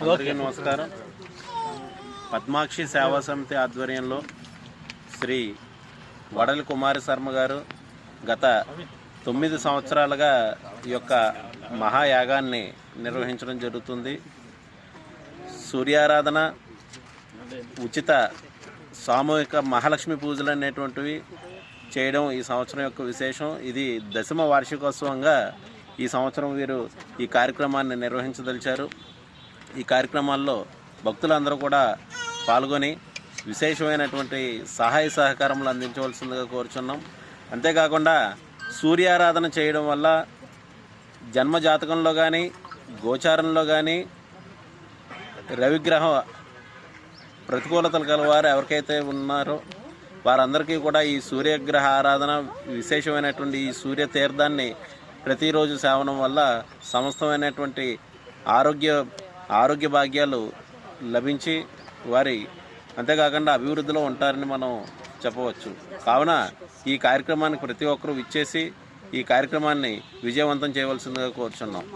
అందరికీ నమస్కారం. పద్మాక్షి సేవా సమితి ఆధ్వర్యంలో శ్రీ వడలి కుమారి శర్మ గారు గత 9 సంవత్సరాలుగా ఈ యొక్క మహాయాగాన్ని నిర్వహించడం జరుగుతుంది. సూర్యారాధన, ఉచిత సామూహిక మహాలక్ష్మి పూజలు అనేటువంటివి చేయడం ఈ సంవత్సరం యొక్క విశేషం. ఇది 10వ వార్షికోత్సవంగా ఈ సంవత్సరం వీరు ఈ కార్యక్రమాన్ని నిర్వహించదలిచారు. ఈ కార్యక్రమాల్లో భక్తులందరూ కూడా పాల్గొని విశేషమైనటువంటి సహాయ సహకారములు అందించవలసిందిగా కోరుచున్నాం. అంతేకాకుండా సూర్యారాధన చేయడం వల్ల జన్మజాతకంలో కానీ, గోచారంలో కానీ రవిగ్రహ ప్రతికూలతలు కలవారు ఎవరికైతే ఉన్నారో వారందరికీ కూడా ఈ సూర్యగ్రహ ఆరాధన, విశేషమైనటువంటి ఈ సూర్య తీర్థాన్ని ప్రతిరోజు సేవనం వల్ల సమస్తమైనటువంటి ఆరోగ్య భాగ్యాలు లభించి వారి అంతేకాకుండా అభివృద్ధిలో ఉంటారని మనం చెప్పవచ్చు. కావున ఈ కార్యక్రమానికి ప్రతి ఒక్కరూ విచ్చేసి ఈ కార్యక్రమాన్ని విజయవంతం చేయవలసిందిగా కోరుచున్నాం.